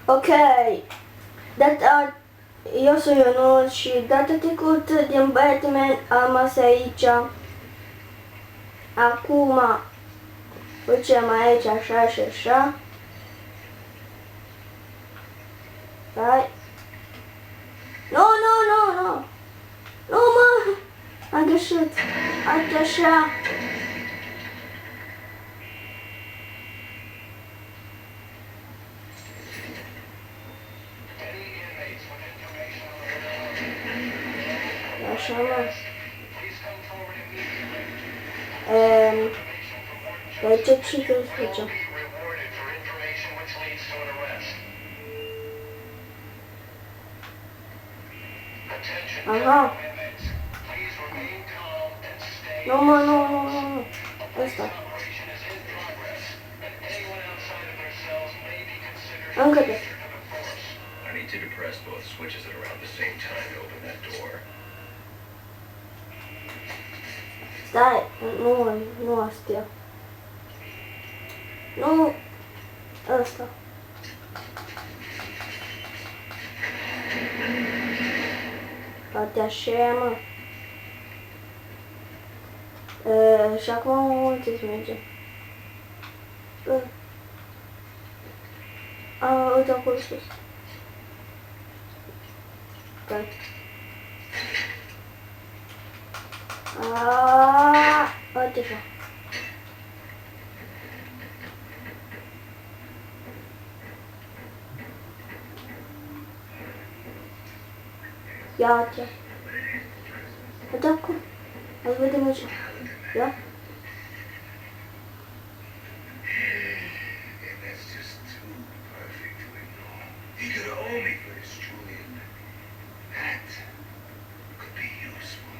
Ok, eu sunt Ionul și data trecută din Batman am rămas aici. Acum facem aici așa și așa. Stai. Nu. Nu, mă! Am greșit. Aici așa. Așa, mă. Aici ce trebuie să facem? Aha. Nu. Ăsta. Încă de. I need to depress both switches at around the same time to open that door. Stai, nu astea. Nu, ăsta. Poate așa, mă. Și acum unde să mergem? Uite acolo sus. Stai. Uite așa. Ia-te. Uite acum. Hai vedem aici. Ia. He could owe me for this, Julian. That could be useful.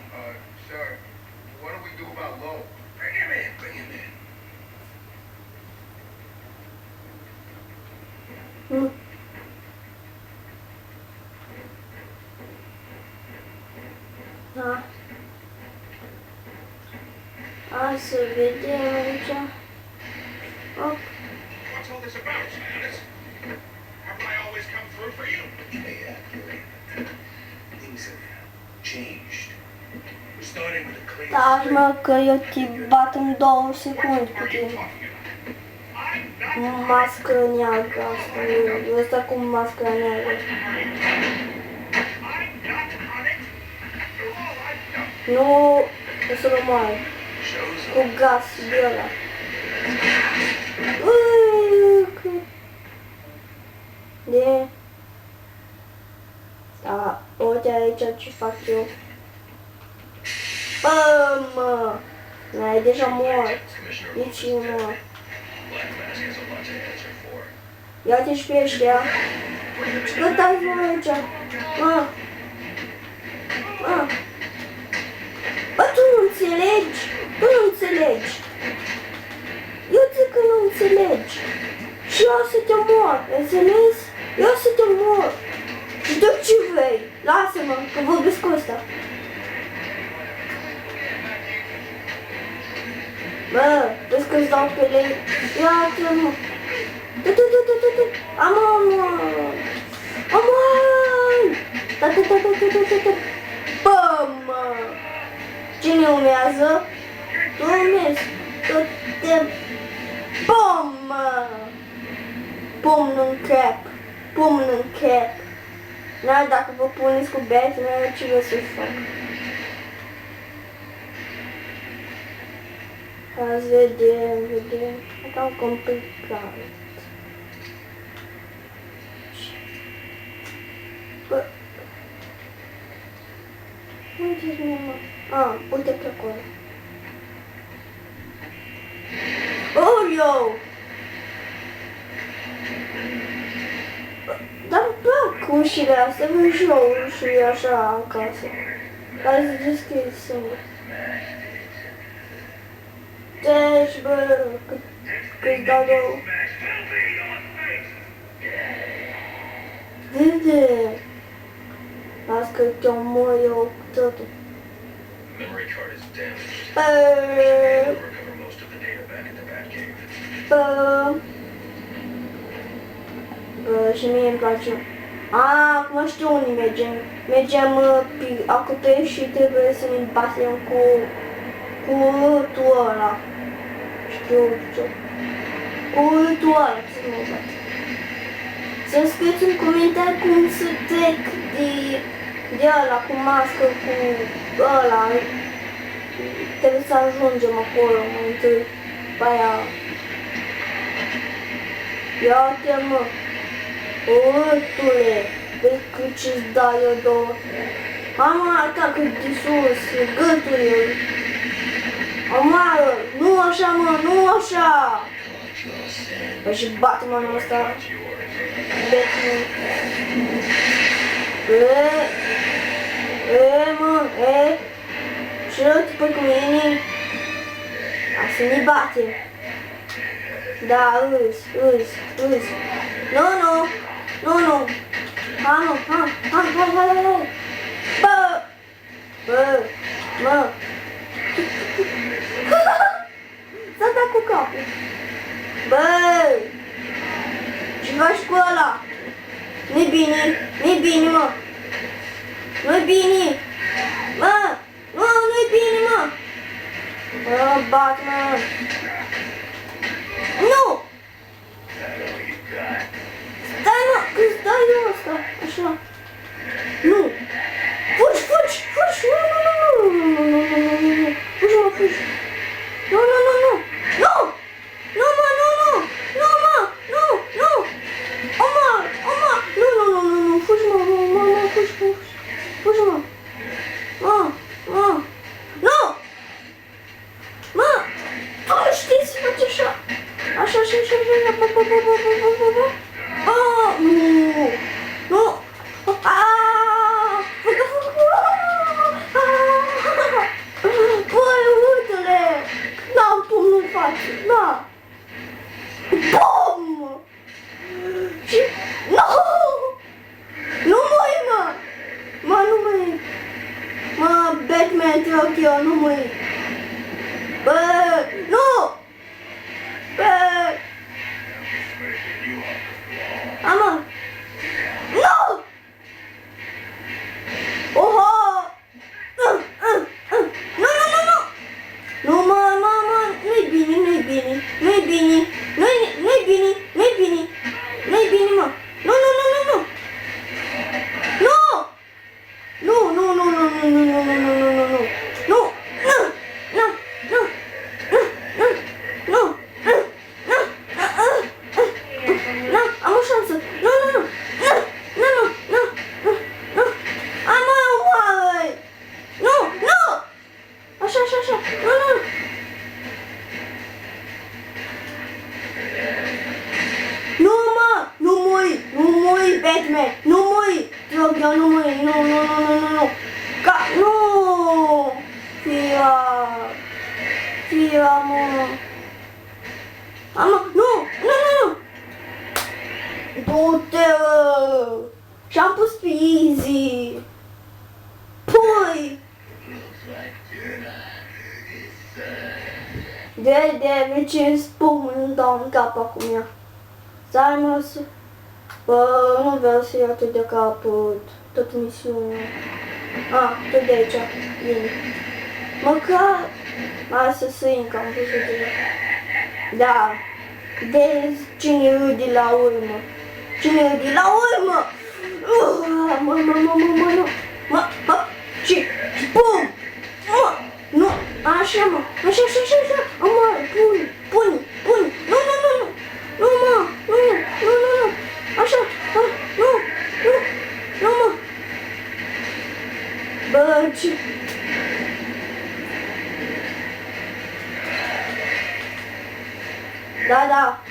Sir, what do we do about Lowe? Bring him in. Da. Hai să vedem aici. Op. What's all this about, Alice? Haven't I always come through for you? Yeah, things have changed. We're starting with a clean Taci, mă, că eu te bat în 2 secunde cu tine. Mască neagră asta, ăsta cu mască neagră. Nu, o să-l omoare. Cu gaz de ăla. De... Da, uite aici ce fac eu. Bă, mă! N-ai deja mort. Nici eu mort. Ia-te și pe ăștia. Scătați mă aici. Mă! Bă, tu nu înțelegi? Tu nu înțelegi. Eu zic că nu înțelegi. Și eu o să te mor, înțeles? Eu o să te mor. Și tu ce vrei? Lasă-mă, că vorbesc cu ăsta. Bă, vezi că-ți dau pe lei? Ia-te-mă. Amor! Bă, mă! Cine urmează? Tu urmezi. Bum, mă! Pumn în cap. Da, dacă vă puneți cu Batman, ce vreau să fac? Azi vedem. Cam complicat. Bă. Uite-ți mă. Uite pe acolo. Oh, dar-mi plac ușile astea, văd și eu ușile așa în casă. Care se deschid singur. Deci, bă, cât dau eu. Vede! Las că te omor eu cu totul. Memory card is damaged. Recover most of the data back in the Batcave. Și mie îmi place. Acum știu unde mergem. Mergem pe acoperiș și trebuie să ne batem cu urâtul ăla. Știu ce. Cu urâtul ăla să mă bat. Să scrieți în comentarii cum să trec de ăla cu mască, cu ăla. Trebuie să ajungem acolo mai întâi. Pe aia. Ia-te mă. Urâtule, vezi cât ce-ți dai eu două. Am arătat cât de sus, gâturile. Omoară, nu așa mă, nu așa. Păi și bate-mă în ăsta. Batman. Mă, și rău-te pe cu mine. Așa ne bate. Da, îți. Nu. Hai. Bă, mă. S-a dat cu capul. Bă, ce faci cu ăla? Nu-i bine, mă. Nu-i bine. Mă, nu-i bine, mă. Bă, Batman. Nu! Stai, mă, că-ți dai eu asta, așa. Nu! Fugi! Nu! Fugi! Nu! Omar! Nu! Fugi, mă! Fugi, mă! Nu! Mă! Tu știi să faci așa! Așa. Nu! Băi, uite-le! N-am pumnul în față, da! Bum! Și... Nu! Nu măi, mă! Mă, nu măi! Mă, Batman, te rog eu, nu măi! Bă, nu! Bă! Ama! Nu! Oho! Nu, mă! Nu-i bine, mă! Nu-i bine, mă! Am o șansă! Nu! Ama, omoară-i! Nu! Așa! Nu muri, Batman! Nu muri! Te rog eu, nu muri! Nu! Nu! Fia, mă! Ama, nu! Du-te, și-am pus pe easy! Pui! De ce spun, îmi dau în cap acum ea. Stai, mă, să... Bă, nu vreau să iau tot de capăt, tot misiunea. Tot de aici, bine. Măcar... Hai să sărim, că am văzut de... Da. De cine râde la urmă. Mă, și bum! Nu, așa, mă, așa, pune, nu, așa, nu, mă. Bă, ce... Da.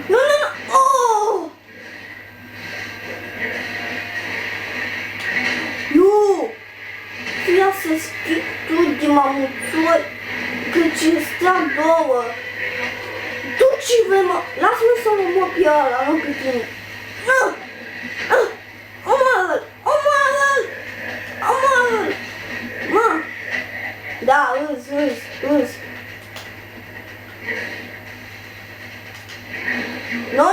Nu, oh! Nu! Ia să schimb tu de mamuțori, că ce stea două. Tu ce vrei, mă? Lasă-mă să mă mor pe ăla, nu pe tine. Omoară-l! Mă! Da, îți. Nu.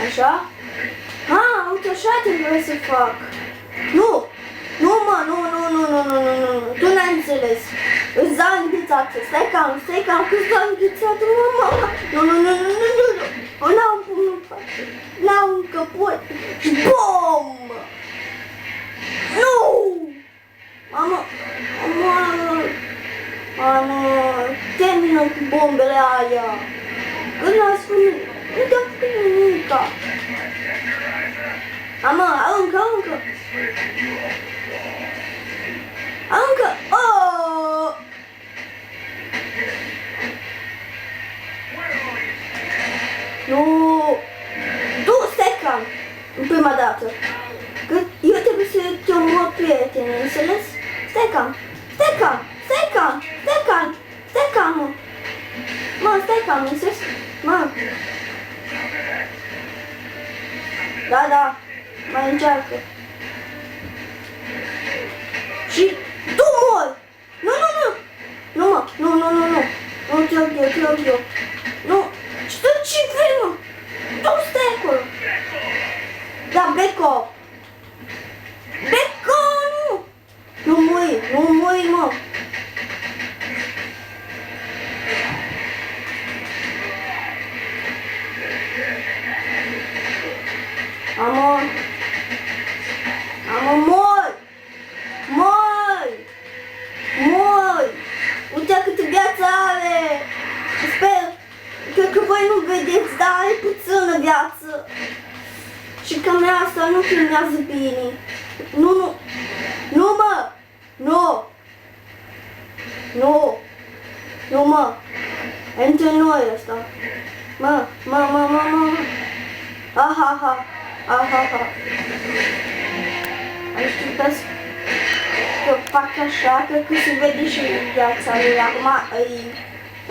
Așa? Uite, așa trebuie să fac. Nu, tu n-ai înțeles. Îți dau înghețată, stai calm, că îți dau înghețată, mama. Nu, n-au un pumn în față, n-au un căpot. BOM! Nu! Mamă, termină cu bombele aia. Când n-a spus, nu te-am făcut nimica. Mamă, încă. Oh! Nu! Tu stai calm, în prima dată. Că eu trebuie să te omor prietene, înțeles? Stai calm, mă. Mă, stai calm, înțeles? Mă. Da, mai încearcă. Și tu mori! Nu! Nu, te rog eu. Nu, și tu ce vrei, mă? Tu stai acolo. Da, Beco, nu! Nu muri, mă. Amor, mori! Uite câte viață are! Sper, cred că voi nu vedeți, dar are puțină viață. Și camera asta nu filmează bine. Nu, mă! Între noi ăsta. Mă. Aha. Aici trebuie să fac așa, cred că se vede și viața lui. Acum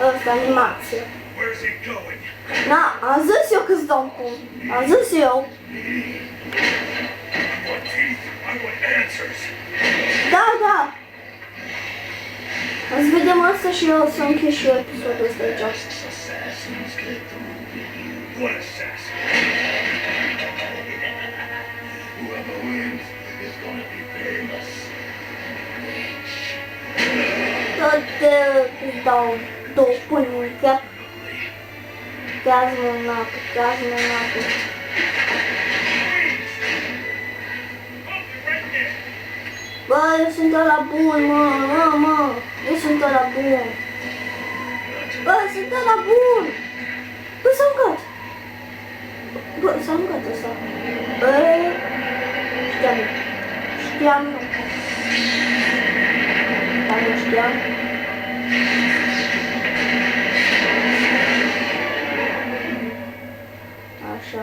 ăsta, animație. Where's it going? Na, am zis eu că-ți dau un pumn. Am zis eu. I want teeth. I want answers. Da. Să vedem asta și eu să închei și eu episodul ăsta aici. Assassins get through with you. What assassin? Whoever wins is gonna be famous. Tot îți dau două pâini în cap. Gaz-mă în apă. Bă, eu sunt ăla bun, mă. Eu sunt ăla bun. Bă, s-a îngat ăsta. Știam. Dar nu știam. Așa.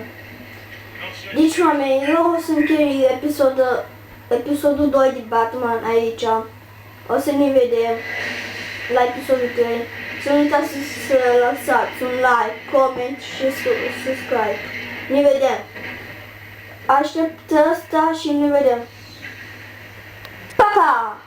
Deci, oameni, eu o să închei episodul 2 de Batman aici. O să ne vedem la episodul 3. Să nu uitați să lăsați un like, comment și subscribe. Ne vedem. Aștept asta și ne vedem. Pa!